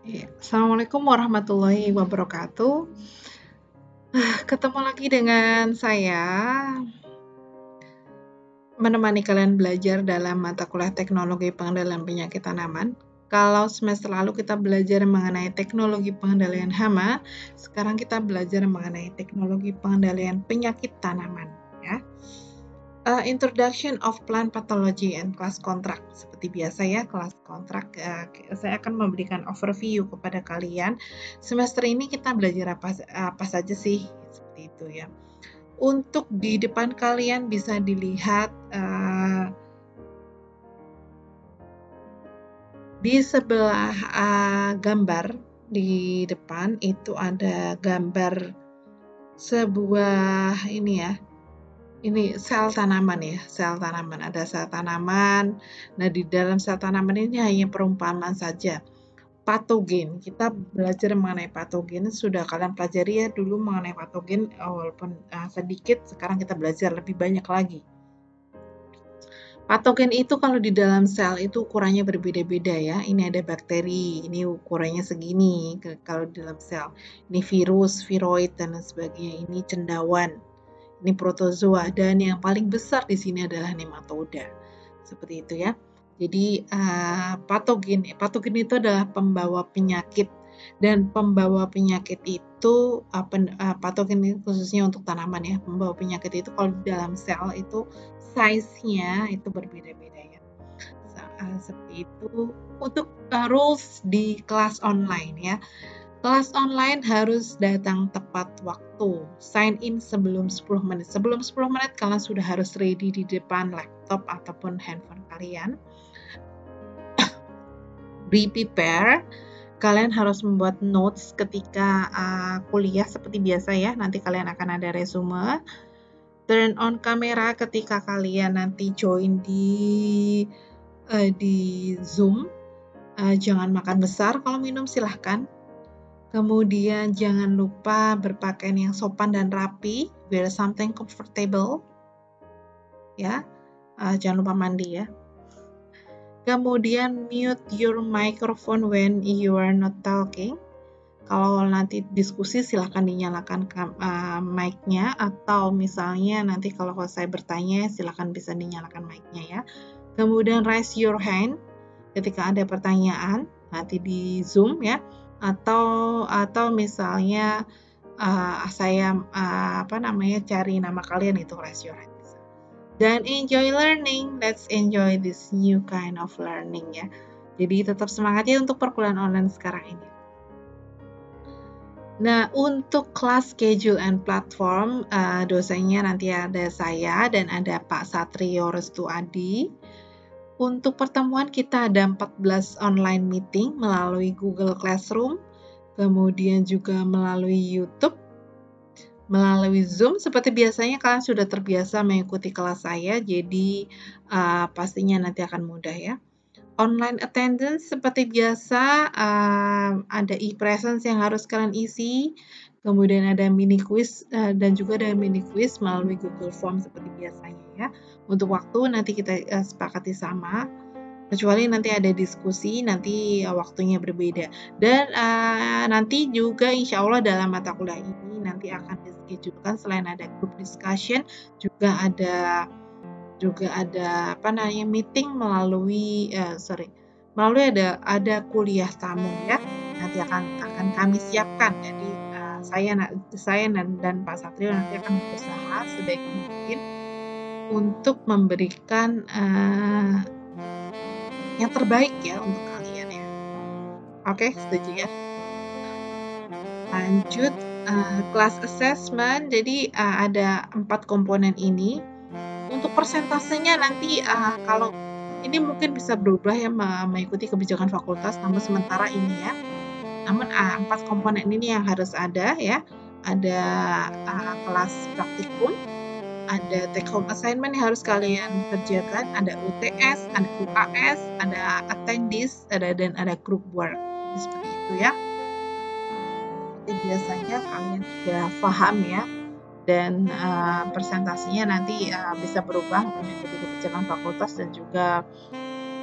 Iya, Assalamualaikum warahmatullahi wabarakatuh. Ketemu lagi dengan saya, menemani kalian belajar dalam mata kuliah Teknologi Pengendalian Penyakit Tanaman. Kalau semester lalu kita belajar mengenai teknologi pengendalian hama, sekarang kita belajar mengenai teknologi pengendalian penyakit tanaman. Ya. Introduction of Plant Pathology and Class Contract. Seperti biasa ya, kelas kontrak. Saya akan memberikan overview kepada kalian. Semester ini kita belajar apa saja sih, seperti itu ya. Untuk di depan kalian bisa dilihat di sebelah gambar di depan itu ada gambar sebuah ini ya. Ini sel tanaman ya, sel tanaman. Ada sel tanaman. Nah, di dalam sel tanaman ini hanya perumpamaan saja. Patogen, kita belajar mengenai patogen. Sudah kalian pelajari ya dulu mengenai patogen, walaupun sedikit, sekarang kita belajar lebih banyak lagi. Patogen itu kalau di dalam sel itu ukurannya berbeda-beda ya. Ini ada bakteri, ini ukurannya segini kalau di dalam sel. Ini virus, viroid, dan lain sebagainya. Ini cendawan. Ini protozoa, dan yang paling besar di sini adalah nematoda. Seperti itu ya. Jadi patogen itu adalah pembawa penyakit, dan pembawa penyakit itu patogen ini khususnya untuk tanaman ya. Pembawa penyakit itu kalau di dalam sel itu size-nya itu berbeda-beda ya. Seperti itu. Untuk rules di kelas online ya. Kelas online harus datang tepat waktu. Sign in sebelum 10 menit. Sebelum 10 menit kalian sudah harus ready di depan laptop ataupun handphone kalian. Be prepare. Kalian harus membuat notes ketika kuliah seperti biasa ya. Nanti kalian akan ada resume. Turn on kamera ketika kalian nanti join di Zoom. Jangan makan besar, kalau minum silahkan. Kemudian jangan lupa berpakaian yang sopan dan rapi, wear something comfortable, ya. Jangan lupa mandi ya. Kemudian mute your microphone when you are not talking. Kalau nanti diskusi silahkan dinyalakan mic-nya, atau misalnya nanti kalau saya bertanya silahkan bisa dinyalakan mic-nya ya. Kemudian raise your hand ketika ada pertanyaan nanti di Zoom ya, atau misalnya saya cari nama kalian itu raise your hand. Dan enjoy learning, let's enjoy this new kind of learning ya. Jadi tetap semangat ya untuk perkuliahan online sekarang ini. Nah, untuk kelas schedule and platform, dosennya nanti ada saya dan ada Pak Satrio Restu Adi. Untuk pertemuan kita ada 14 online meeting melalui Google Classroom, kemudian juga melalui YouTube, melalui Zoom. Seperti biasanya kalian sudah terbiasa mengikuti kelas saya, jadi pastinya nanti akan mudah ya. Online attendance seperti biasa, ada e-presence yang harus kalian isi, kemudian ada mini quiz dan juga ada mini quiz melalui Google Form seperti biasanya ya. Untuk waktu nanti kita sepakati sama, kecuali nanti ada diskusi, nanti waktunya berbeda. Dan nanti juga insya Allah dalam mata kuliah ini nanti akan dischedulekan selain ada group discussion, juga ada meeting melalui ada kuliah tamu ya. Nanti akan kami siapkan. Jadi saya dan Pak Satrio nanti akan berusaha sebaik mungkin untuk memberikan yang terbaik ya untuk kalian ya. Oke, setuju ya. Lanjut kelas assessment. Jadi ada 4 komponen ini. Untuk persentasenya nanti kalau ini mungkin bisa berubah ya mengikuti kebijakan fakultas, namun sementara ini ya. Namun 4 komponen ini yang harus ada ya. Ada kelas praktikum, ada take home assignment yang harus kalian kerjakan, ada UTS, ada UAS, ada attendance, dan ada group work. Seperti itu ya. Seperti biasanya kalian sudah paham ya. Dan persentasenya nanti bisa berubah mengikuti kebijakan fakultas dan juga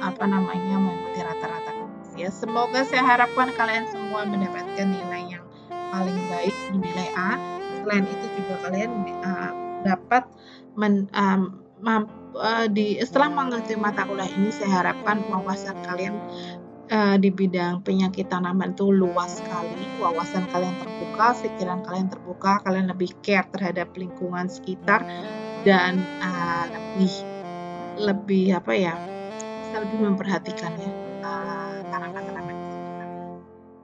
mengikuti rata-rata kelas ya. ya. Semoga saya harapkan kalian semua mendapatkan nilai yang paling baik, nilai A. Selain itu juga kalian dapat setelah mengerti mata kuliah ini, saya harapkan wawasan kalian di bidang penyakit tanaman itu luas sekali. Wawasan kalian terbuka, pikiran kalian terbuka, kalian lebih care terhadap lingkungan sekitar dan lebih memperhatikan ya tanaman-tanaman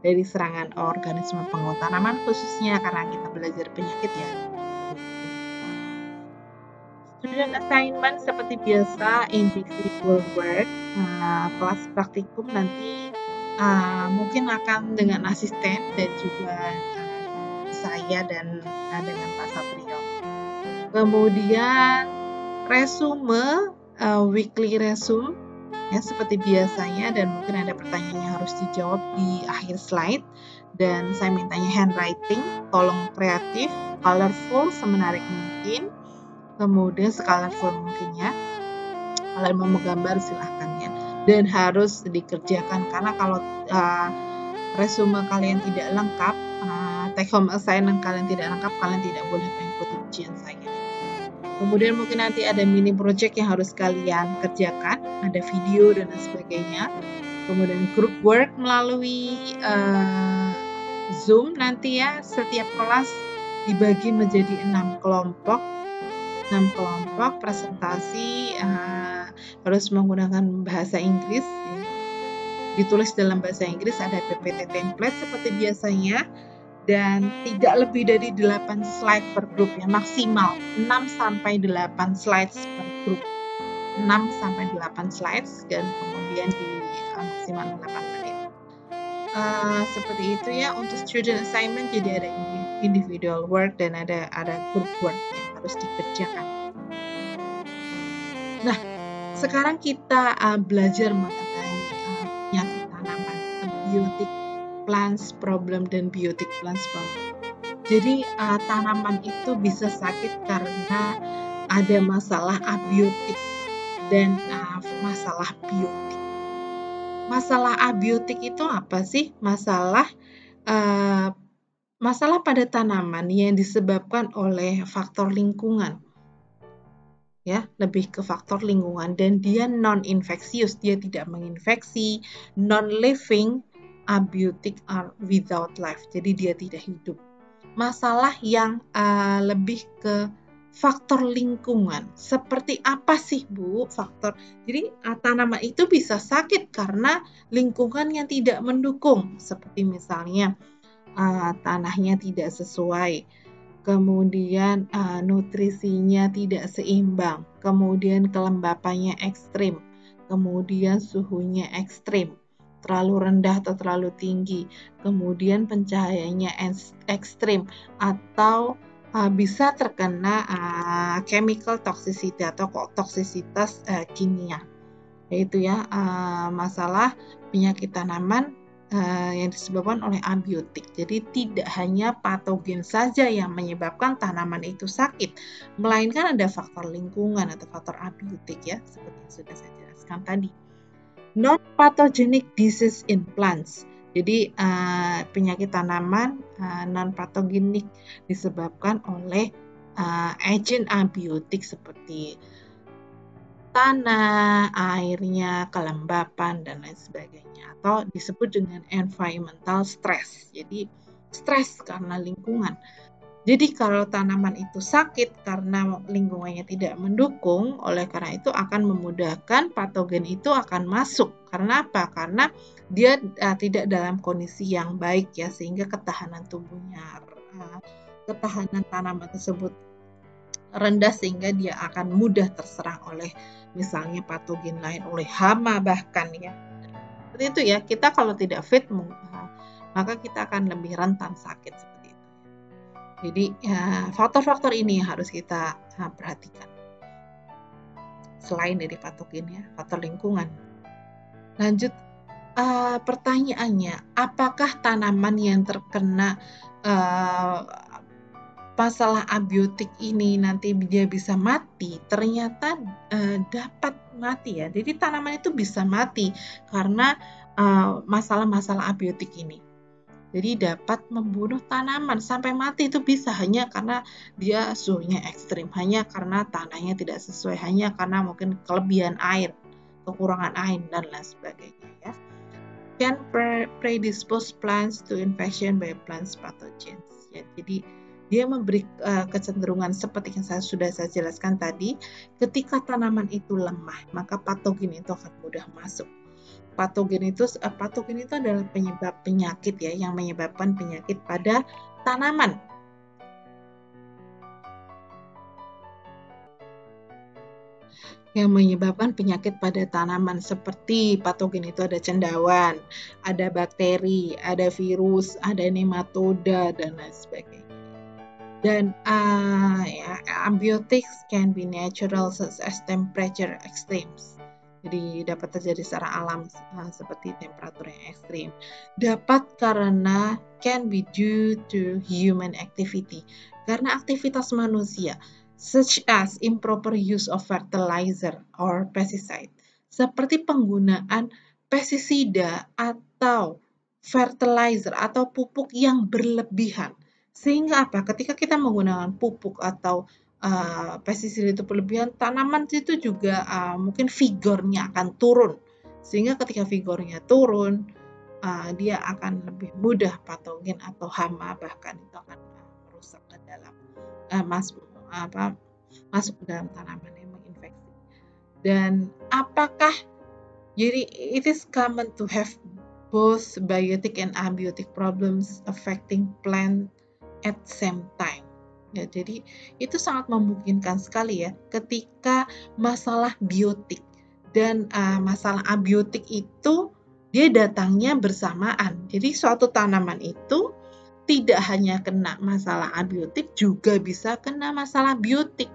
dari serangan organisme pengguna tanaman, khususnya karena kita belajar penyakit ya. Student assignment seperti biasa, individual work, kelas praktikum nanti mungkin akan dengan asisten dan juga saya dan dengan Pak Satrio. Kemudian resume, weekly resume ya seperti biasanya, dan mungkin ada pertanyaan yang harus dijawab di akhir slide, dan saya mintanya handwriting, tolong kreatif, colorful semenarik mungkin, kemudian secolorful mungkin ya. Kalian mau menggambar silahkan ya, dan harus dikerjakan karena kalau resume kalian tidak lengkap, take home assignment kalian tidak lengkap, kalian tidak boleh mengikuti ujian saya. Kemudian mungkin nanti ada mini project yang harus kalian kerjakan, ada video dan sebagainya. Kemudian group work melalui Zoom nanti ya, setiap kelas dibagi menjadi 6 kelompok presentasi harus menggunakan bahasa Inggris ya. Ditulis dalam bahasa Inggris, ada PPT template seperti biasanya, dan tidak lebih dari 8 slide per grup ya, maksimal 6-8 slides per grup, 6-8 slides, dan kemudian di maksimal 8 menit. Seperti itu ya untuk student assignment. Jadi ada individual work dan ada group work yang harus dikerjakan. Nah, sekarang kita belajar mengenai penyakit tanaman, biotic plants problem dan biotic plants problem. Jadi tanaman itu bisa sakit karena ada masalah abiotik dan masalah biotik. Masalah abiotik itu apa sih? Masalah pada tanaman yang disebabkan oleh faktor lingkungan. Ya, lebih ke faktor lingkungan, dan dia non-infeksius, dia tidak menginfeksi, non-living, abiotic are without life, jadi dia tidak hidup. Masalah yang lebih ke faktor lingkungan. Seperti apa sih Bu faktor? Jadi tanaman itu bisa sakit karena lingkungan yang tidak mendukung, seperti misalnya tanahnya tidak sesuai, kemudian nutrisinya tidak seimbang, kemudian kelembapannya ekstrim, kemudian suhunya ekstrim, terlalu rendah atau terlalu tinggi, kemudian pencahayaannya ekstrim, atau bisa terkena chemical toxicity atau toksisitas kimia. Yaitu ya masalah penyakit tanaman yang disebabkan oleh abiotik. Jadi tidak hanya patogen saja yang menyebabkan tanaman itu sakit, melainkan ada faktor lingkungan atau faktor abiotik ya, seperti yang sudah saya jelaskan tadi. Non-pathogenic disease in plants. Jadi penyakit tanaman non-patogenik disebabkan oleh agen abiotik seperti tanah, airnya, kelembapan, dan lain sebagainya, atau disebut dengan environmental stress. Jadi stres karena lingkungan. Jadi kalau tanaman itu sakit karena lingkungannya tidak mendukung, oleh karena itu akan memudahkan patogen itu akan masuk. Karena apa? Karena dia tidak dalam kondisi yang baik ya, sehingga ketahanan tanaman tersebut rendah, sehingga dia akan mudah terserang oleh misalnya patogen lain, oleh hama bahkan ya. Seperti itu ya, kita kalau tidak fit maka kita akan lebih rentan sakit seperti itu. Jadi faktor-faktor ini yang harus kita perhatikan. Selain dari patogen ya, faktor lingkungan. Lanjut pertanyaannya, apakah tanaman yang terkena masalah abiotik ini nanti dia bisa mati? Ternyata dapat mati ya. Jadi tanaman itu bisa mati karena masalah-masalah abiotik ini. Jadi dapat membunuh tanaman sampai mati, itu bisa hanya karena dia suhunya ekstrim, hanya karena tanahnya tidak sesuai, hanya karena mungkin kelebihan air, kekurangan air, dan lain sebagainya ya. Can predispose plants to infection by plants pathogens. Ya, jadi dia memberi kecenderungan seperti yang sudah saya jelaskan tadi, ketika tanaman itu lemah, maka patogen itu akan mudah masuk. Patogen itu adalah penyebab penyakit ya, yang menyebabkan penyakit pada tanaman. Yang menyebabkan penyakit pada tanaman seperti patogen itu ada cendawan, ada bakteri, ada virus, ada nematoda, dan lain sebagainya. Dan antibiotics can be natural such as temperature extremes. Jadi dapat terjadi secara alam seperti temperatur yang ekstrim. Dapat karena can be due to human activity, karena aktivitas manusia, such as improper use of fertilizer or pesticide, seperti penggunaan pestisida atau fertilizer atau pupuk yang berlebihan. Sehingga apa? Ketika kita menggunakan pupuk atau pestisida itu berlebihan, tanaman itu juga mungkin vigornya akan turun. Sehingga ketika vigornya turun, dia akan lebih mudah patogen atau hama bahkan itu akan merusak ke dalam masuk ke dalam tanaman yang menginfeksi. Dan apakah jadi it is common to have both biotic and abiotic problems affecting plant at same time. Ya, jadi itu sangat memungkinkan sekali ya ketika masalah biotik dan masalah abiotik itu dia datangnya bersamaan. Jadi suatu tanaman itu tidak hanya kena masalah abiotik, juga bisa kena masalah biotik.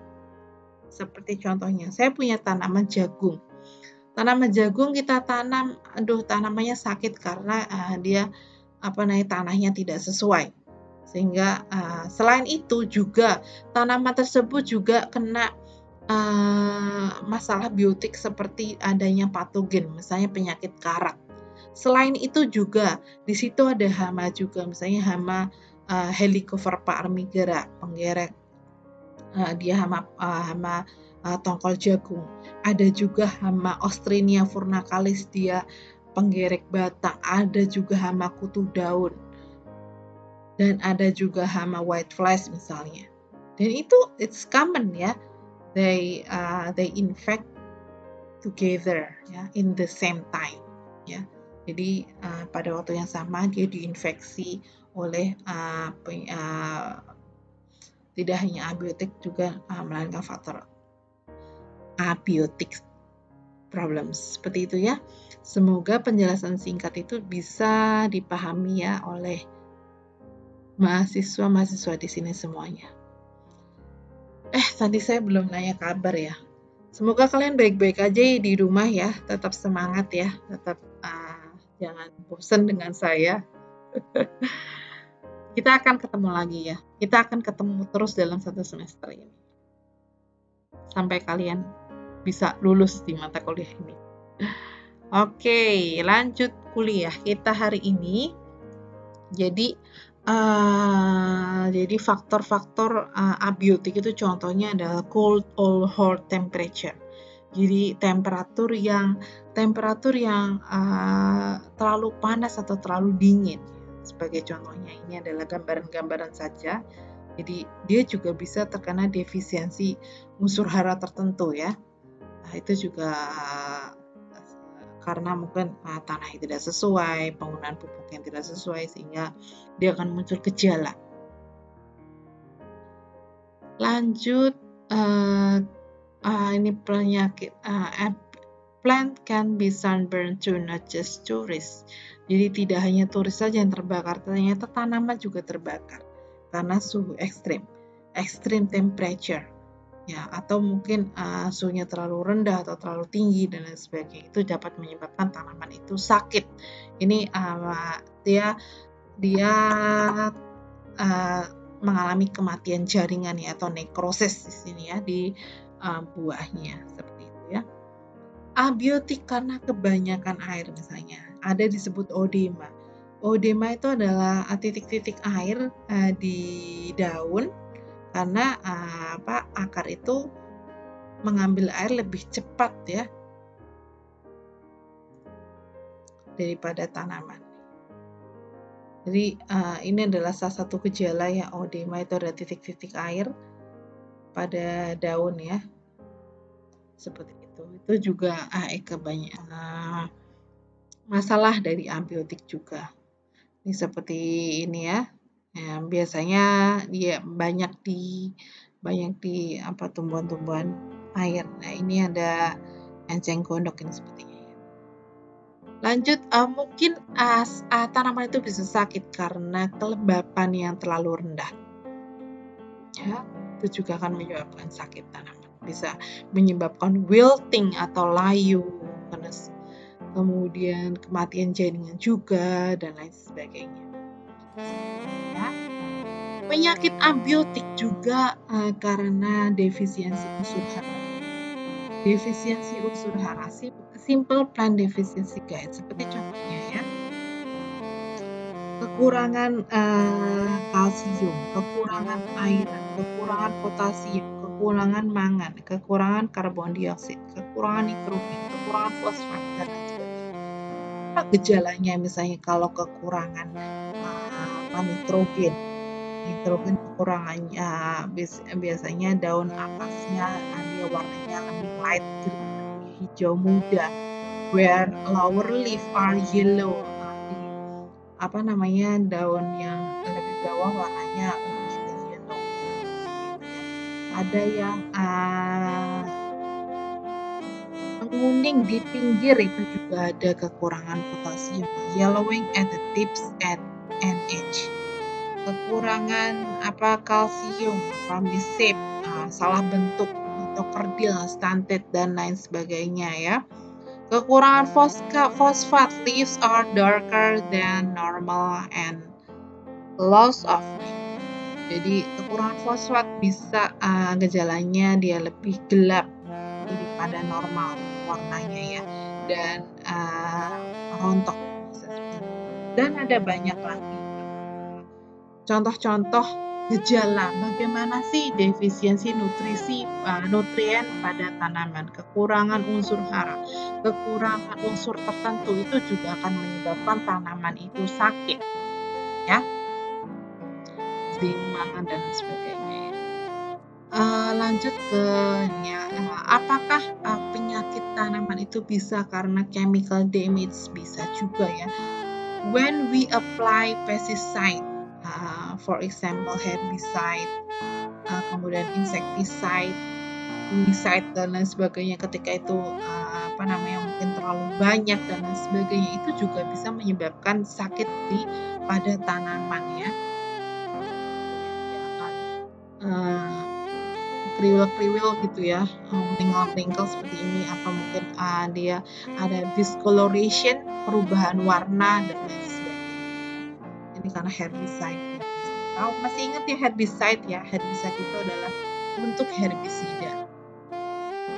Seperti contohnya, saya punya tanaman jagung. Tanaman jagung kita tanam, tanamannya sakit karena dia tanahnya tidak sesuai. Sehingga selain itu juga tanaman tersebut juga kena masalah biotik seperti adanya patogen, misalnya penyakit karat. Selain itu juga di situ ada hama juga, misalnya hama Helicoverpa armigera, penggerek. Dia hama tongkol jagung. Ada juga hama Ostrinia furnacalis, dia penggerek batang. Ada juga hama kutu daun. Dan ada juga hama white flies misalnya. Dan itu it's common ya. They infect together ya, in the same time ya. Jadi pada waktu yang sama dia diinfeksi oleh tidak hanya abiotik juga melainkan faktor abiotik problems. Seperti itu ya. Semoga penjelasan singkat itu bisa dipahami ya oleh mahasiswa-mahasiswa di sini semuanya. Tadi saya belum nanya kabar ya. Semoga kalian baik-baik aja di rumah ya. Tetap semangat ya. Tetap jangan bosan dengan saya. Kita akan ketemu lagi ya. Kita akan ketemu terus dalam satu semester ini. Sampai kalian bisa lulus di mata kuliah ini. Oke, lanjut kuliah kita hari ini. Jadi faktor-faktor abiotik itu contohnya adalah cold or hot temperature. Jadi temperatur yang terlalu panas atau terlalu dingin. Sebagai contohnya ini adalah gambaran-gambaran saja. Jadi dia juga bisa terkena defisiensi unsur hara tertentu ya. Nah, itu juga karena mungkin tanah yang tidak sesuai, penggunaan pupuk yang tidak sesuai, sehingga dia akan muncul gejala. Lanjut, ini penyakit plant can be sunburned too, not just tourists. Jadi tidak hanya turis saja yang terbakar, ternyata tanaman juga terbakar karena suhu extreme temperature. Ya, atau mungkin suhunya terlalu rendah atau terlalu tinggi dan lain sebagainya, itu dapat menyebabkan tanaman itu sakit. Ini dia mengalami kematian jaringan ya, atau nekrosis di sini ya, di buahnya seperti itu ya. Abiotik karena kebanyakan air misalnya. ada disebut odema. Odema itu adalah titik-titik air di daun karena akar itu mengambil air lebih cepat ya daripada tanaman. Jadi ini adalah salah satu gejala ya, odema itu ada titik-titik air pada daun ya, seperti itu. Itu juga kebanyakan masalah dari abiotik juga. Ini seperti ini ya. Biasanya dia banyak di tumbuhan-tumbuhan air. Nah, ini ada enceng gondok ini sepertinya ya. Lanjut, mungkin tanaman itu bisa sakit karena kelembapan yang terlalu rendah. Ya, itu juga akan menyebabkan sakit tanaman. Bisa menyebabkan wilting atau layu, kemudian kematian jaringan juga dan lain sebagainya. Ya. Penyakit abiotik juga karena defisiensi unsur hara. Defisiensi unsur hara, simple plant deficiency guide, seperti contohnya ya. Kekurangan kalsium, kekurangan iron, kekurangan potasium, kekurangan mangan, kekurangan karbon dioksida, kekurangan nitrogen, kekurangan fosfat dan lain sebagainya. Apa gejalanya misalnya kalau kekurangan nitrogen kekurangannya biasanya daun atasnya dia warnanya lebih light green, lebih hijau muda, where lower leaf are yellow. Daun yang lebih bawah warnanya lebih yellow gitu ya. Ada yang menguning di pinggir, itu juga ada kekurangan potasium, yellowing at the tips and edge. Kekurangan kalsium, misip, salah bentuk atau kerdil, stunted dan lain sebagainya ya. Kekurangan fosfat, leaves are darker than normal and loss of leaf. Jadi kekurangan fosfat bisa gejalanya dia lebih gelap daripada normal warnanya ya, dan rontok bisa seperti itu. Dan ada banyak lagi contoh-contoh gejala bagaimana sih defisiensi nutrien pada tanaman, kekurangan unsur hara, kekurangan unsur tertentu itu juga akan menyebabkan tanaman itu sakit ya, mangan dan sebagainya. Lanjut ke apakah penyakit tanaman itu bisa karena chemical damage? Bisa juga ya. When we apply pesticide, for example herbicide, kemudian insecticide, fungicide dan lain sebagainya, ketika itu mungkin terlalu banyak dan lain sebagainya, itu juga bisa menyebabkan sakit pada tanaman ya. Kriwil-kriwil gitu ya, wrinkle seperti ini, atau mungkin dia ada discoloration, perubahan warna dan lain sebagainya. Ini karena herbicide. Masih ingat ya herbicide ya? Herbicide itu adalah untuk herbisida.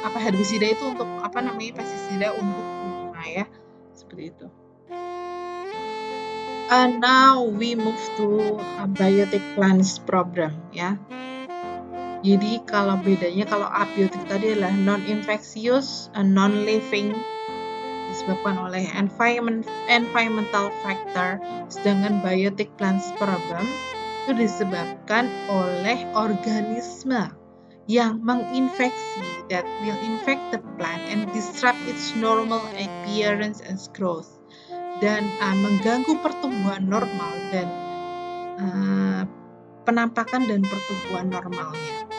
Herbisida itu untuk pestisida untuk bunga ya, seperti itu. Now we move to biotic plants problem ya. Jadi kalau abiotik tadi adalah non-infectious, non-living, disebabkan oleh environmental factor, sedangkan biotic plants problem itu disebabkan oleh organisme yang menginfeksi, that will infect the plant and disrupt its normal appearance and growth, dan mengganggu pertumbuhan normal dan penampakan dan pertumbuhan normalnya.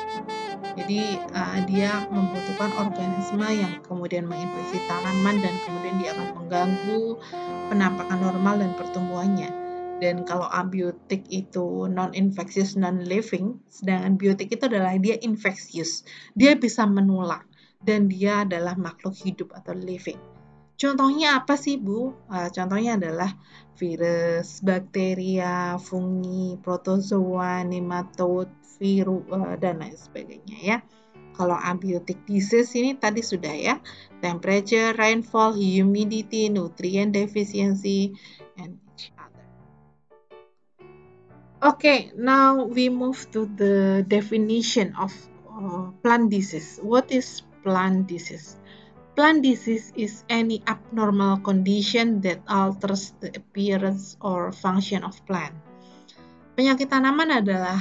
Jadi dia membutuhkan organisme yang kemudian menginfeksi tanaman dan kemudian dia akan mengganggu penampakan normal dan pertumbuhannya. Dan kalau abiotik itu non-infectious, non-living, sedangkan biotik itu adalah dia infectious, dia bisa menular dan dia adalah makhluk hidup atau living. Contohnya apa sih Bu? Contohnya adalah virus, bakteria, fungi, protozoa, nematode, virus dan lain sebagainya ya. Kalau abiotic disease ini tadi sudah ya, temperature, rainfall, humidity, nutrient deficiency, and each other. Okay, now we move to the definition of plant disease. What is plant disease? Plant disease is any abnormal condition that alters the appearance or function of plant. Penyakit tanaman adalah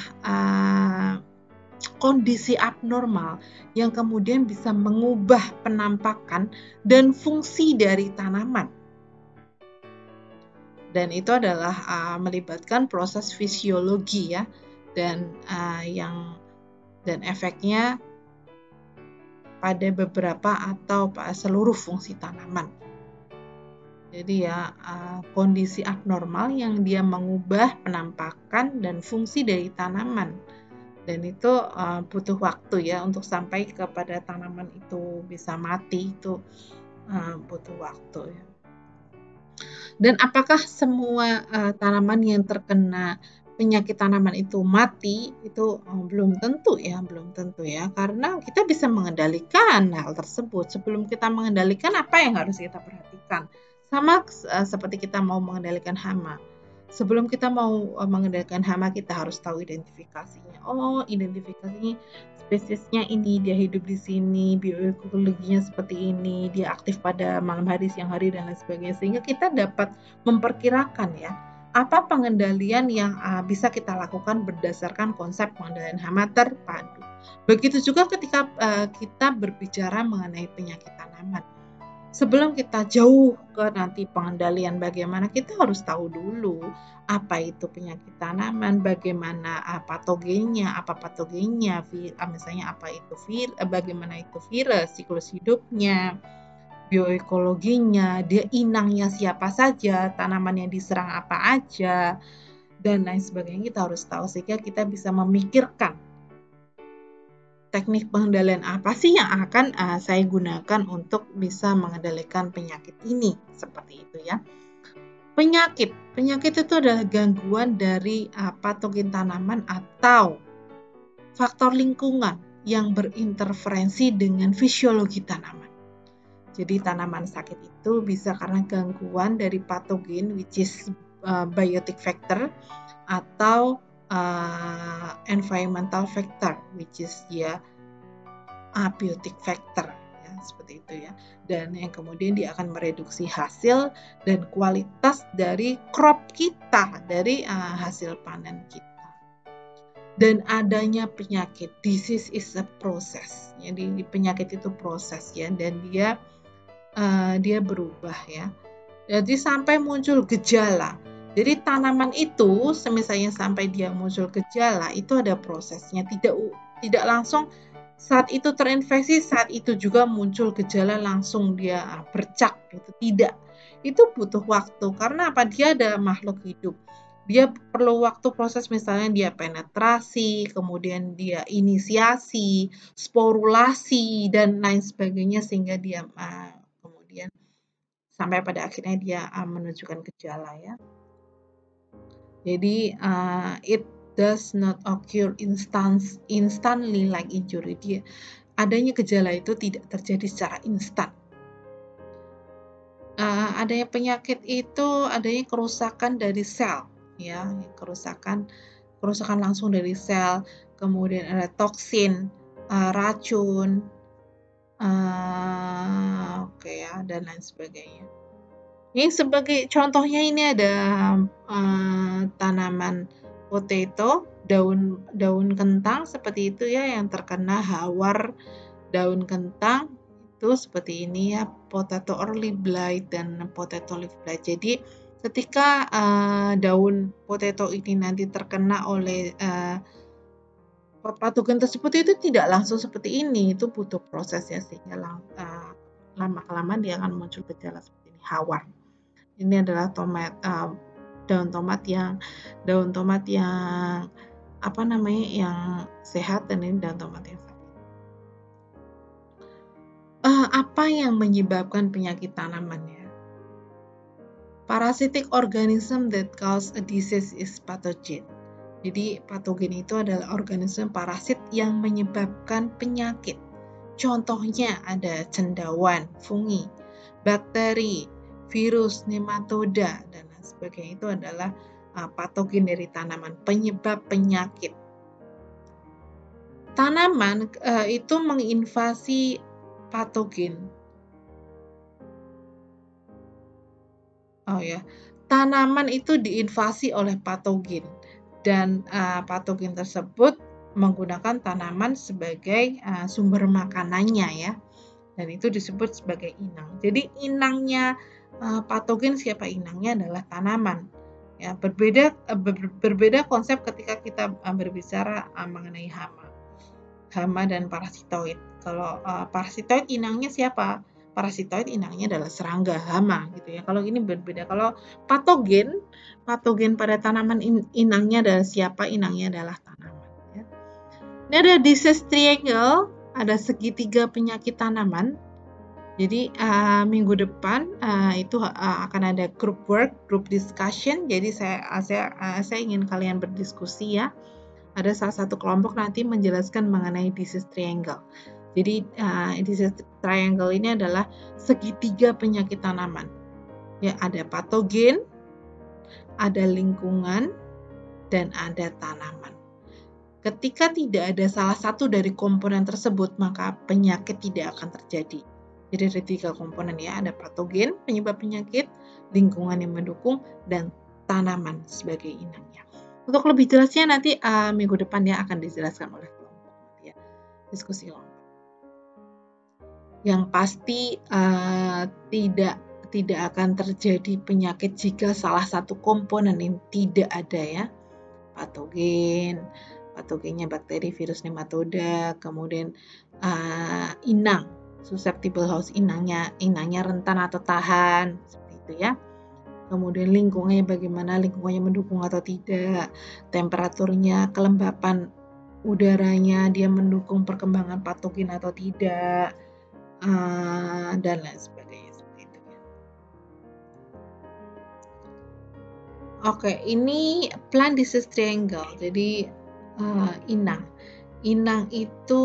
kondisi abnormal yang kemudian bisa mengubah penampakan dan fungsi dari tanaman. Dan itu adalah melibatkan proses fisiologi ya, dan efeknya pada beberapa atau seluruh fungsi tanaman. Jadi ya kondisi abnormal yang dia mengubah penampakan dan fungsi dari tanaman. Dan itu butuh waktu ya untuk sampai kepada tanaman itu bisa mati, itu butuh waktu ya. Dan apakah semua tanaman yang terkena penyakit tanaman itu mati? Itu belum tentu ya, karena kita bisa mengendalikan hal tersebut. Sebelum kita mengendalikan, apa yang harus kita perhatikan? Sama seperti kita mau mengendalikan hama. Sebelum kita mau mengendalikan hama, kita harus tahu identifikasinya. Oh, identifikasinya spesiesnya ini, dia hidup di sini, bioekologinya seperti ini, dia aktif pada malam hari, siang hari, dan lain sebagainya. Sehingga kita dapat memperkirakan ya, apa pengendalian yang bisa kita lakukan berdasarkan konsep pengendalian hama terpadu. Begitu juga ketika kita berbicara mengenai penyakit tanaman. Sebelum kita jauh ke nanti pengendalian bagaimana, kita harus tahu dulu apa itu penyakit tanaman, bagaimana patogennya, misalnya bagaimana itu virus, siklus hidupnya, bioekologinya, dia inangnya siapa saja, tanaman yang diserang apa aja, dan lain sebagainya kita harus tahu sehingga kita bisa memikirkan teknik pengendalian apa sih yang akan saya gunakan untuk bisa mengendalikan penyakit ini, seperti itu ya. Penyakit itu adalah gangguan dari patogen tanaman atau faktor lingkungan yang berinterferensi dengan fisiologi tanaman. Jadi tanaman sakit itu bisa karena gangguan dari patogen, which is biotic factor, atau environmental factor, which is abiotic factor ya, seperti itu ya. Dan yang kemudian dia akan mereduksi hasil dan kualitas dari crop kita, dari hasil panen kita. Dan adanya penyakit, disease is a process. Jadi penyakit itu proses ya, dan dia berubah ya. Jadi sampai muncul gejala. Jadi tanaman itu, misalnya sampai dia muncul gejala, itu ada prosesnya. Tidak langsung saat itu terinfeksi, saat itu juga muncul gejala langsung dia bercak gitu. Tidak. Itu butuh waktu. Karena apa? Dia ada makhluk hidup. Dia perlu waktu proses, misalnya dia penetrasi, kemudian dia inisiasi, sporulasi, dan lain sebagainya, sehingga dia kemudian sampai pada akhirnya dia menunjukkan gejala ya. Jadi it does not occur instantly like injury. Adanya gejala itu tidak terjadi secara instan. Adanya penyakit itu adanya kerusakan dari sel ya, kerusakan langsung dari sel, kemudian ada toksin, racun, dan lain sebagainya. Ini sebagai contohnya, ini ada tanaman potato, daun kentang seperti itu ya, yang terkena hawar daun kentang itu seperti ini ya, potato early blight dan potato leaf blight. Jadi ketika daun potato ini nanti terkena oleh patogen tersebut, itu tidak langsung seperti ini, itu butuh proses ya, sehingga lama-kelamaan dia akan muncul gejala seperti ini, hawar. Ini adalah daun tomat yang yang sehat, dan ini daun tomat yang sakit. Apa yang menyebabkan penyakit tanaman ya? Parasitic organism that cause a disease is pathogen. Jadi patogen itu adalah organisme parasit yang menyebabkan penyakit. Contohnya ada cendawan, fungi, bakteri, virus, nematoda, dan lain sebagainya. Itu adalah patogen dari tanaman, penyebab penyakit. Tanaman itu menginvasi patogen. Tanaman itu diinvasi oleh patogen, dan patogen tersebut menggunakan tanaman sebagai sumber makanannya ya, dan itu disebut sebagai inang. Jadi inangnya patogen, siapa inangnya adalah tanaman. Ya, berbeda konsep ketika kita berbicara mengenai hama dan parasitoid. Kalau parasitoid inangnya siapa? Parasitoid inangnya adalah serangga, hama gitu ya. Kalau ini berbeda. Kalau patogen pada tanaman inangnya adalah siapa? Inangnya adalah tanaman. Ya. Ini ada disease triangle, ada segitiga penyakit tanaman. Jadi minggu depan itu akan ada group work, group discussion. Jadi saya ingin kalian berdiskusi ya. Ada salah satu kelompok nanti menjelaskan mengenai disease triangle. Jadi disease triangle ini adalah segitiga penyakit tanaman. Ya, ada patogen, ada lingkungan, dan ada tanaman. Ketika tidak ada salah satu dari komponen tersebut, maka penyakit tidak akan terjadi. Jadi ada 3 komponen ya, ada patogen, penyebab penyakit, lingkungan yang mendukung, dan tanaman sebagai inangnya. Untuk lebih jelasnya nanti minggu depan ya akan dijelaskan oleh kelompok ya, diskusi kelompok. Yang pasti tidak akan terjadi penyakit jika salah satu komponen yang tidak ada ya. Patogennya bakteri, virus, nematoda, kemudian inang, susceptible host, inangnya rentan atau tahan, seperti itu ya. Kemudian lingkungannya bagaimana, lingkungannya mendukung atau tidak, temperaturnya, kelembapan udaranya, dia mendukung perkembangan patogen atau tidak, dan lain sebagainya seperti itu ya. Oke, ini plant disease triangle. Jadi inang itu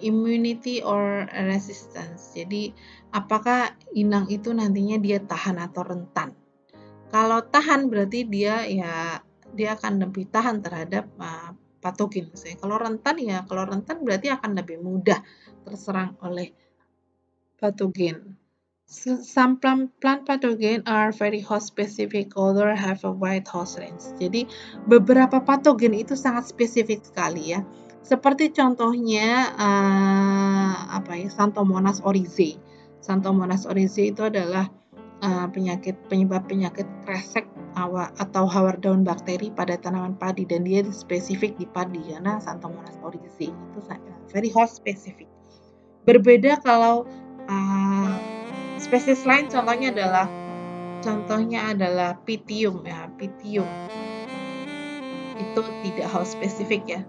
immunity or resistance. Jadi apakah inang itu nantinya dia tahan atau rentan? Kalau tahan berarti dia akan lebih tahan terhadap patogen misalnya. Kalau rentan berarti akan lebih mudah terserang oleh patogen. Some plant pathogen are very host specific, other have a wide host range. Jadi beberapa patogen itu sangat spesifik sekali ya. Seperti contohnya Xanthomonas oryzae. Xanthomonas oryzae itu adalah penyebab penyakit kresek atau hawar daun bakteri pada tanaman padi, dan dia spesifik di padi karena Xanthomonas oryzae itu very host specific. Berbeda kalau spesies lain, contohnya adalah Pythium ya. Pythium itu tidak host spesifik ya,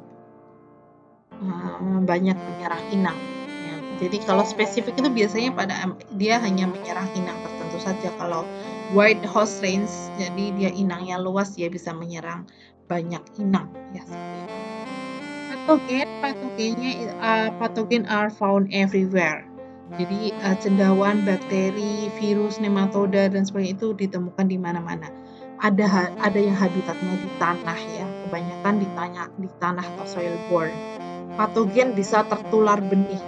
banyak menyerang inang ya. Jadi kalau spesifik itu biasanya dia hanya menyerang inang tertentu saja. Kalau wide host range, jadi dia inangnya luas, dia bisa menyerang banyak inang ya. Patogen are found everywhere. Jadi cendawan, bakteri, virus, nematoda dan sebagainya itu ditemukan di mana-mana. Ada yang habitatnya di tanah ya, kebanyakan di tanah atau soil-borne. Patogen bisa tertular benih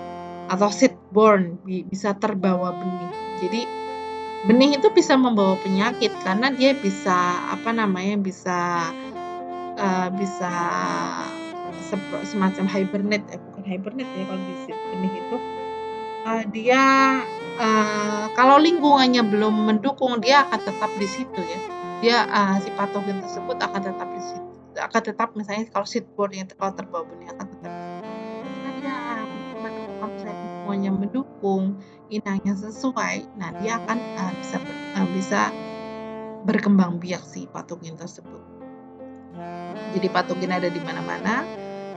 atau seed-borne, bisa terbawa benih. Jadi benih itu bisa membawa penyakit karena dia bisa bisa semacam hibernate, bukan hibernate ya kalau di benih itu. Dia kalau lingkungannya belum mendukung, dia akan tetap di situ ya. Dia si patogen tersebut akan tetap di situ. Akan tetap, misalnya kalau seedborne kalau terbawa benih akan tetap di situ. Kalau lingkungannya mendukung, inangnya sesuai, nah dia akan bisa berkembang biak si patogen tersebut. Jadi patogen ada di mana-mana,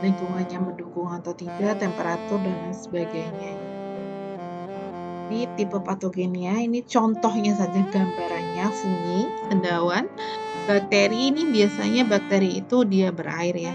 lingkungannya mendukung atau tidak, temperatur dan lain sebagainya. Ini tipe patogennya, ini contohnya saja gambarannya, fungi, cendawan. Bakteri ini biasanya bakteri itu dia berair ya.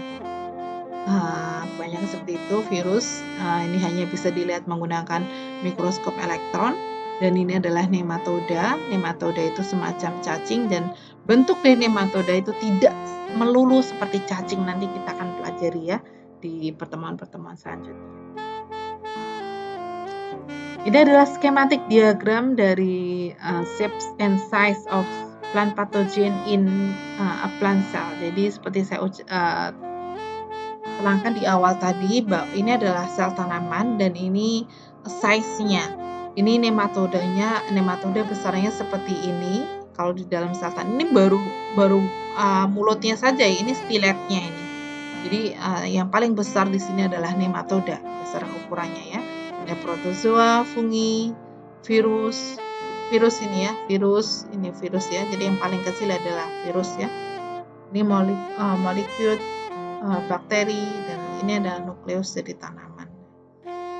Kebanyakan seperti itu virus. Ini hanya bisa dilihat menggunakan mikroskop elektron. Dan ini adalah nematoda. Nematoda itu semacam cacing dan bentuk dari nematoda itu tidak melulu seperti cacing. Nanti kita akan pelajari ya di pertemuan-pertemuan selanjutnya. Ini adalah schematic diagram dari shapes and size of plant pathogen in a plant cell. Jadi seperti saya terangkan di awal tadi, bahwa ini adalah sel tanaman dan ini size-nya. Ini nematodanya, nematoda besarnya seperti ini. Kalau di dalam sel tanaman ini baru mulutnya saja, ini stiletnya ini. Jadi yang paling besar di sini adalah nematoda, besar ukurannya ya. Ada protozoa, fungi, virus ini ya, virus ya. Jadi yang paling kecil adalah virus ya. Ini molekul bakteri dan ini adalah nukleus dari tanaman.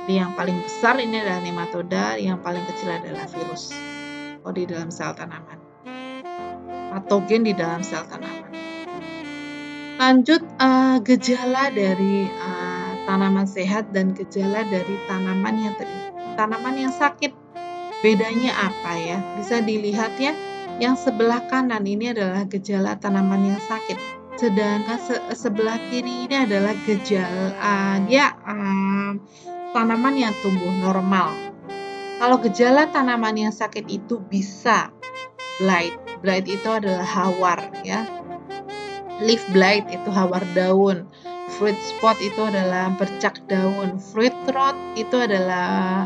Jadi yang paling besar ini adalah nematoda, yang paling kecil adalah virus. Di dalam sel tanaman. Patogen di dalam sel tanaman. Lanjut gejala dari tanaman sehat dan gejala dari tanaman yang sakit. Bedanya apa ya? Bisa dilihat ya. Yang sebelah kanan ini adalah gejala tanaman yang sakit. Sedangkan sebelah kiri ini adalah gejala tanaman yang tumbuh normal. Kalau gejala tanaman yang sakit itu bisa blight. Blight itu adalah hawar ya. Leaf blight itu hawar daun. Fruit spot itu adalah bercak daun. Fruit rot itu adalah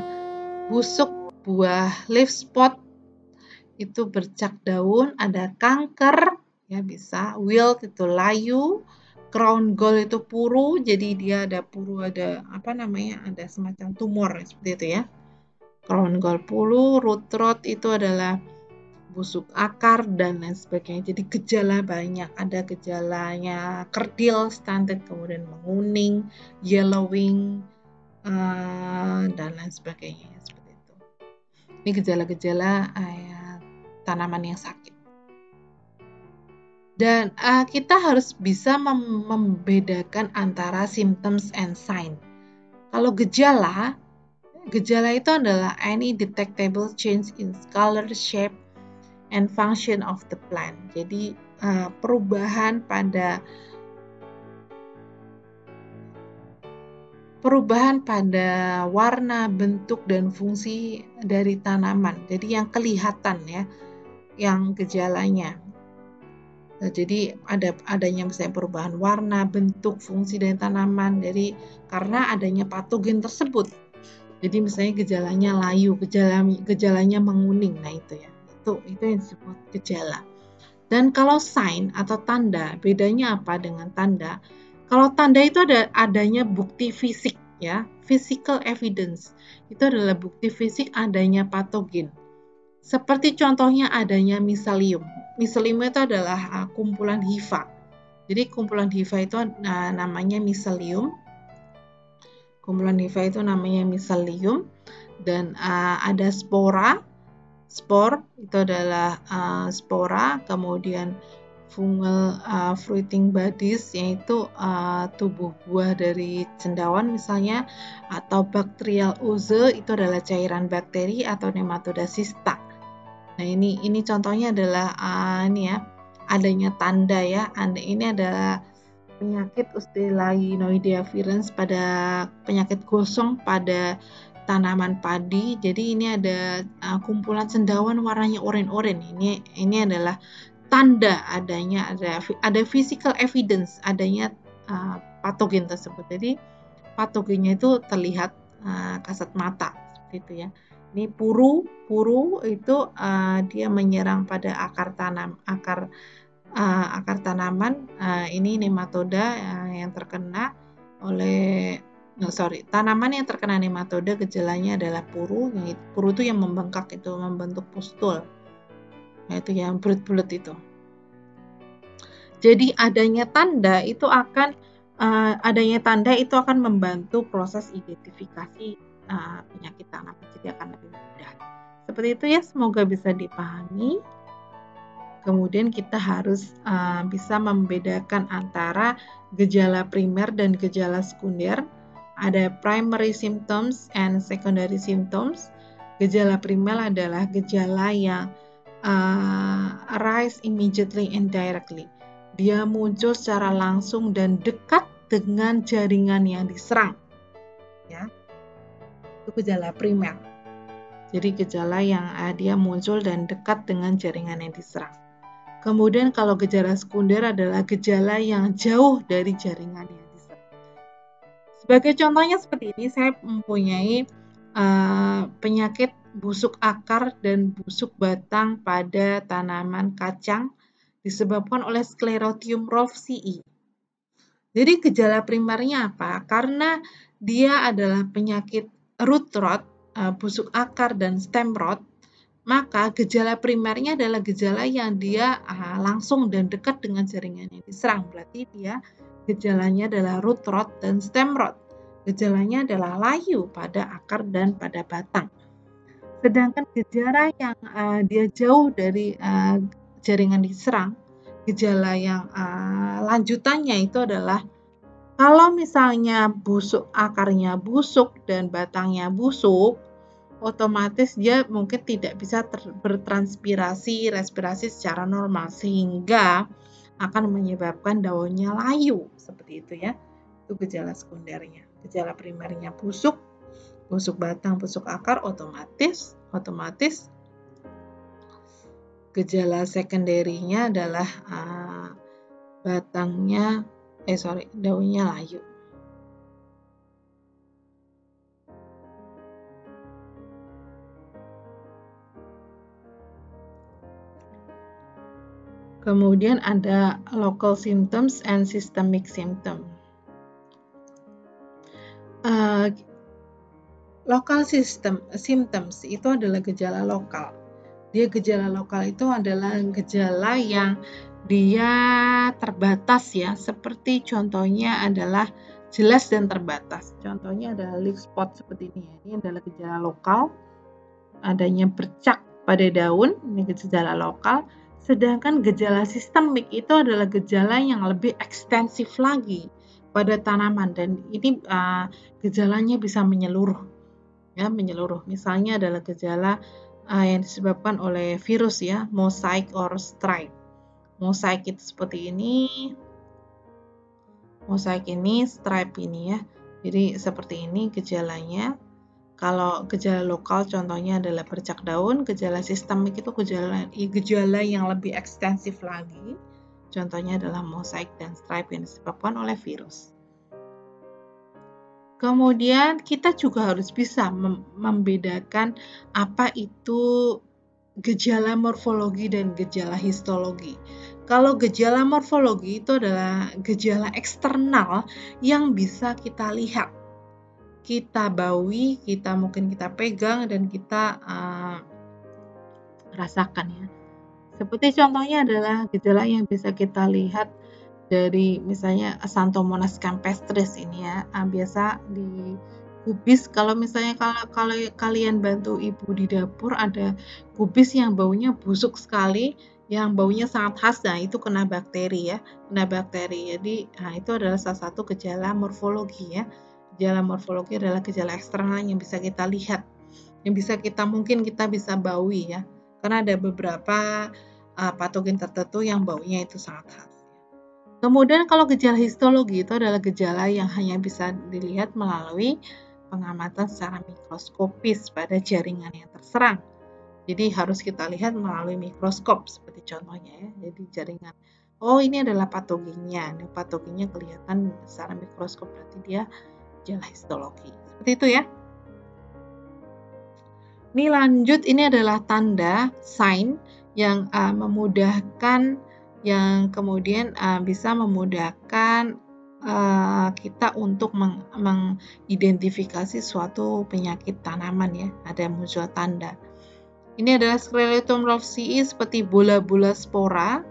busuk buah. Leaf spot itu bercak daun. Ada kanker ya bisa. Wilt itu layu. Crown gall itu puru. Jadi dia ada puru, ada ada semacam tumor seperti itu ya. Crown gall puru. Root rot itu adalah busuk akar dan lain sebagainya. Jadi gejala banyak. Ada gejalanya kerdil, stunted, kemudian menguning, yellowing, dan lain sebagainya seperti itu. Ini gejala-gejala tanaman yang sakit. Dan kita harus bisa membedakan antara symptoms and sign. Kalau gejala itu adalah any detectable change in color, shape, and function of the plant. Jadi perubahan pada warna, bentuk, dan fungsi dari tanaman. Jadi yang kelihatan ya, yang gejalanya. Jadi adanya misalnya perubahan warna, bentuk, fungsi dari tanaman. Jadi karena adanya patogen tersebut. Jadi misalnya gejalanya layu, gejalanya menguning. Nah itu ya. Itu yang disebut gejala. Dan kalau sign atau tanda, bedanya apa dengan tanda? Kalau tanda itu adanya bukti fisik ya, physical evidence. Itu adalah bukti fisik adanya patogen. Seperti contohnya adanya miselium. Miselium itu adalah kumpulan hifa. Jadi kumpulan hifa itu namanya miselium. Kumpulan hifa itu namanya miselium. Dan ada spora. Spor itu adalah spora. Kemudian fungal fruiting bodies, yaitu tubuh buah dari cendawan misalnya, atau bacterial ooze itu adalah cairan bakteri atau nematoda cysta. Nah ini contohnya adalah adanya tanda ya. Ini adalah penyakit Ustelainoidea virens pada penyakit gosong pada tanaman padi. Jadi ini ada kumpulan cendawan warnanya oranye-oranye. Ini adalah tanda adanya ada physical evidence adanya patogen tersebut. Jadi patogennya itu terlihat kasat mata seperti itu ya. Ini puru itu dia menyerang pada akar tanaman. Ini nematoda yang terkena oleh tanaman yang terkena nematoda, gejalanya adalah puru. Puru itu yang membengkak, itu membentuk pustul, yaitu yang bulat-bulat itu. Jadi adanya tanda itu akan membantu proses identifikasi penyakit tanaman, jadi akan lebih mudah. Seperti itu ya, semoga bisa dipahami. Kemudian kita harus bisa membedakan antara gejala primer dan gejala sekunder. Ada primary symptoms and secondary symptoms. Gejala primer adalah gejala yang arise immediately and directly. Dia muncul secara langsung dan dekat dengan jaringan yang diserang. Ya, itu gejala primer. Jadi gejala yang dia muncul dan dekat dengan jaringan yang diserang. Kemudian kalau gejala sekunder adalah gejala yang jauh dari jaringan yang diserang. Sebagai contohnya seperti ini, saya mempunyai penyakit busuk akar dan busuk batang pada tanaman kacang disebabkan oleh Sclerotium rothschii. Jadi gejala primernya apa? Karena dia adalah penyakit root rot, busuk akar dan stem rot, maka gejala primernya adalah gejala yang dia langsung dan dekat dengan jaringan yang diserang. Berarti dia gejalanya adalah root rot dan stem rot. Gejalanya adalah layu pada akar dan pada batang. Sedangkan gejala yang dia jauh dari jaringan diserang, gejala yang lanjutannya itu adalah kalau misalnya busuk akarnya busuk dan batangnya busuk, otomatis dia mungkin tidak bisa bertranspirasi, respirasi secara normal sehingga akan menyebabkan daunnya layu seperti itu ya. Itu gejala sekundernya. Gejala primernya busuk batang, busuk akar, otomatis gejala sekunderinya adalah daunnya layu. Kemudian ada local symptoms and systemic symptom. Local symptoms itu adalah gejala lokal. Gejala lokal itu adalah gejala yang dia terbatas ya, seperti contohnya adalah jelas dan terbatas. Contohnya adalah leaf spot seperti ini ya. Ini adalah gejala lokal. Adanya bercak pada daun, ini gejala lokal. Sedangkan gejala sistemik itu adalah gejala yang lebih ekstensif lagi pada tanaman dan ini gejalanya bisa menyeluruh. Ya, menyeluruh. Misalnya adalah gejala yang disebabkan oleh virus ya, mosaic or stripe. Mosaic itu seperti ini. Mosaic ini, stripe ini ya. Jadi seperti ini gejalanya. Kalau gejala lokal contohnya adalah bercak daun, gejala sistemik itu gejala yang lebih ekstensif lagi. Contohnya adalah mosaic dan stripe yang disebabkan oleh virus. Kemudian kita juga harus bisa membedakan apa itu gejala morfologi dan gejala histologi. Kalau gejala morfologi itu adalah gejala eksternal yang bisa kita lihat. Kita baui, mungkin kita pegang dan kita rasakan ya. Seperti contohnya adalah gejala yang bisa kita lihat dari misalnya Xanthomonas campestris ini ya. Biasa di kubis, kalau misalnya kalau kalian bantu ibu di dapur, ada kubis yang baunya busuk sekali, yang baunya sangat khas, nah itu kena bakteri ya. Jadi itu adalah salah satu gejala morfologi ya. Gejala morfologi adalah gejala eksternal yang bisa kita lihat, yang bisa mungkin kita bisa baui ya, karena ada beberapa patogen tertentu yang baunya itu sangat khas. Kemudian kalau gejala histologi itu adalah gejala yang hanya bisa dilihat melalui pengamatan secara mikroskopis pada jaringan yang terserang. Jadi harus kita lihat melalui mikroskop seperti contohnya ya. Jadi jaringan, oh ini adalah patogennya. Ini patogennya kelihatan secara mikroskop, berarti dia gejala histologi. Seperti itu ya. Ini lanjut, ini adalah tanda, sign yang memudahkan, yang kemudian bisa memudahkan kita untuk mengidentifikasi suatu penyakit tanaman ya. Ada muncul tanda. Ini adalah Sclerotium rothschii seperti bola-bola spora.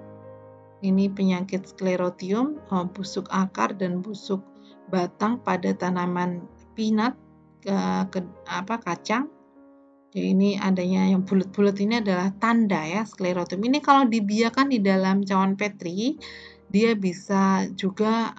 Ini penyakit Sclerotium, busuk akar dan busuk batang pada tanaman peanut, kacang. Jadi ini adanya yang bulat-bulat ini adalah tanda ya sklerotium. Ini kalau dibiarkan di dalam cawan Petri, dia bisa juga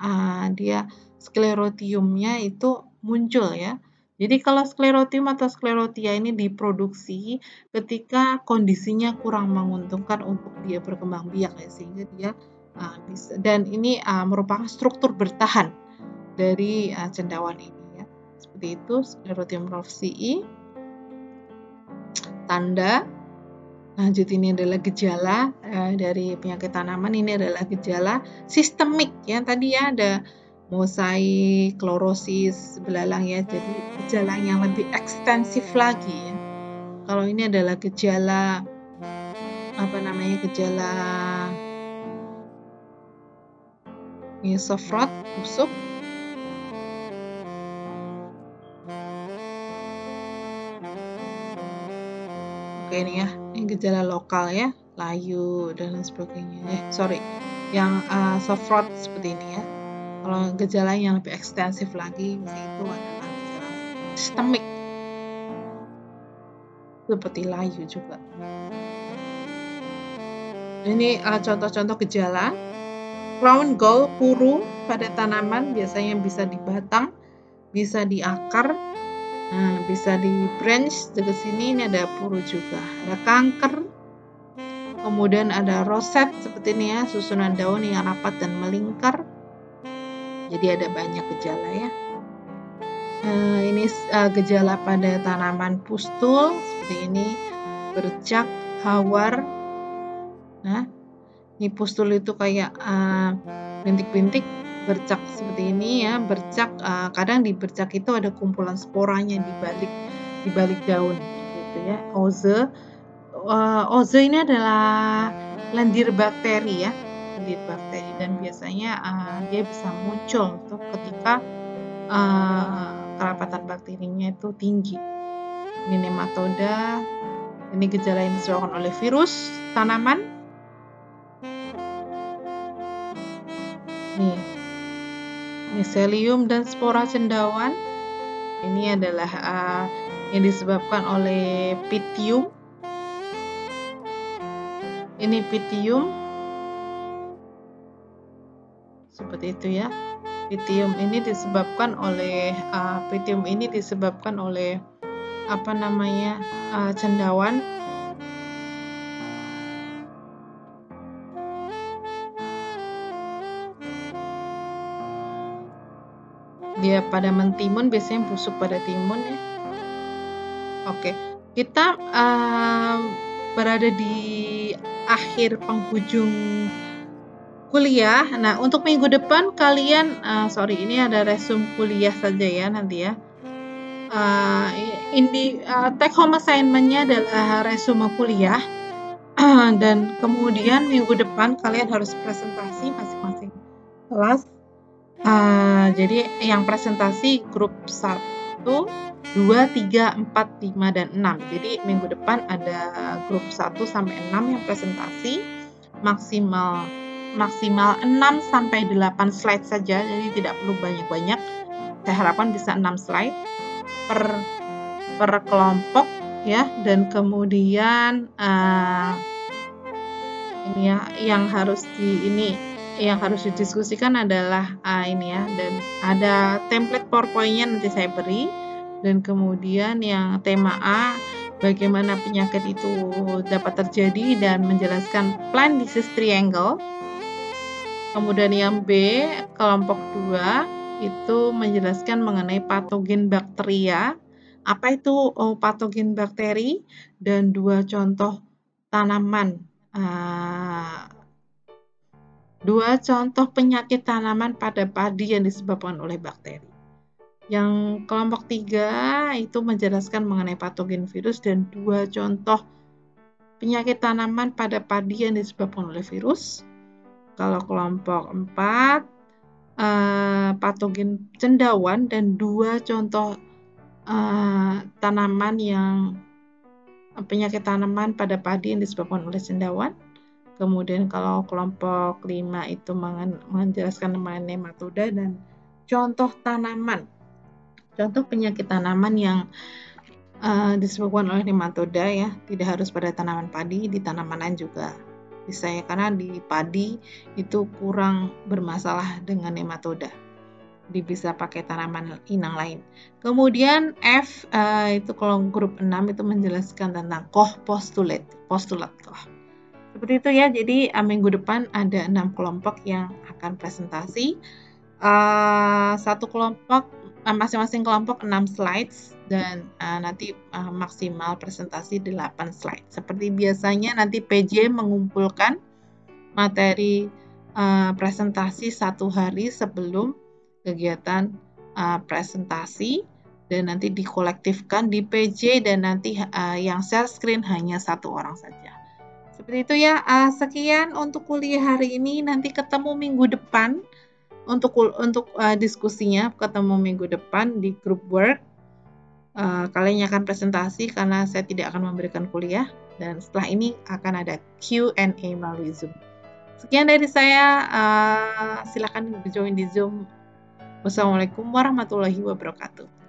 dia sklerotiumnya itu muncul ya. Jadi kalau sklerotium atau sklerotia ini diproduksi ketika kondisinya kurang menguntungkan untuk dia berkembang biak ya, sehingga dia bisa, dan ini merupakan struktur bertahan dari cendawan ini ya. Seperti itu sklerotium rofsii. Tanda. Lanjut, ini adalah gejala dari penyakit tanaman. Ini adalah gejala sistemik ya. Tadi ya ada mosaik, klorosis, belalang ya. Jadi gejala yang lebih ekstensif lagi ya. Kalau ini adalah gejala gejala ini soft rot, busuk. Oke, ini ya, ini gejala lokal ya, layu dan lain sebagainya. Yang soft rot seperti ini ya. Kalau gejala yang lebih ekstensif lagi, itu adalah gejala sistemik, seperti layu juga. Ini contoh-contoh gejala. Crown gall, puru pada tanaman, biasanya bisa di batang, bisa di akar, bisa di branch. Dekat sini ini ada puru juga, ada kanker. Kemudian ada roset seperti ini ya, susunan daun yang rapat dan melingkar. Jadi ada banyak gejala ya. Ini gejala pada tanaman pustul seperti ini, bercak, hawar. Nah, ini pustul itu kayak bintik-bintik, bercak seperti ini ya. Bercak, kadang di bercak itu ada kumpulan sporanya di balik daun gitu ya. Oze ini adalah lendir bakteri ya, dan biasanya dia bisa muncul tuh ketika kerapatan bakterinya itu tinggi. Ini nematoda. Ini gejala yang disebabkan oleh virus tanaman. Nih, miselium dan spora cendawan. Ini adalah yang disebabkan oleh Pythium. Ini Pythium. Seperti itu ya. Pythium ini disebabkan oleh cendawan. Dia pada mentimun, biasanya busuk pada timun ya. Oke, kita berada di akhir penghujung kuliah. Nah, untuk minggu depan kalian, ini ada resume kuliah saja ya nanti ya. Take home assignment-nya adalah resume kuliah. Dan kemudian minggu depan kalian harus presentasi masing-masing kelas. Jadi yang presentasi grup 1, 2, 3, 4, 5, dan 6. Jadi minggu depan ada grup 1 sampai 6 yang presentasi, maksimal 6 sampai 8 slide saja, jadi tidak perlu banyak-banyak. Saya harapkan bisa 6 slide per kelompok ya. Dan kemudian ini ya, yang harus didiskusikan adalah ini ya, dan ada template PowerPoint-nya nanti saya beri. Dan kemudian yang tema A, bagaimana penyakit itu dapat terjadi dan menjelaskan plant disease triangle. Kemudian yang B, kelompok 2, itu menjelaskan mengenai patogen bakteria. Apa itu patogen bakteri, dan 2 contoh tanaman, 2 contoh penyakit tanaman pada padi yang disebabkan oleh bakteri. Yang kelompok 3 itu menjelaskan mengenai patogen virus dan 2 contoh penyakit tanaman pada padi yang disebabkan oleh virus. Kalau kelompok 4 patogen cendawan dan 2 contoh tanaman yang penyakit tanaman pada padi yang disebabkan oleh cendawan. Kemudian kalau kelompok 5 itu menjelaskan mengenai nematoda dan contoh tanaman, contoh penyakit tanaman yang disebabkan oleh nematoda ya, tidak harus pada tanaman padi, di tanaman lain juga bisa ya, karena di padi itu kurang bermasalah dengan nematoda. Bisa pakai tanaman inang lain. Kemudian F itu kalau grup 6 itu menjelaskan tentang postulat Koch. Seperti itu ya. Jadi minggu depan ada 6 kelompok yang akan presentasi. Satu kelompok masing-masing kelompok 6 slides dan nanti maksimal presentasi 8 slide. Seperti biasanya nanti PJ mengumpulkan materi presentasi 1 hari sebelum kegiatan presentasi dan nanti dikolektifkan di PJ dan nanti yang share screen hanya 1 orang saja. Seperti itu ya. Sekian untuk kuliah hari ini. Nanti ketemu minggu depan untuk diskusinya. Ketemu minggu depan di group work. Kalian akan presentasi karena saya tidak akan memberikan kuliah dan setelah ini akan ada Q&A melalui Zoom. Sekian dari saya. Silakan join di Zoom. Wassalamualaikum warahmatullahi wabarakatuh.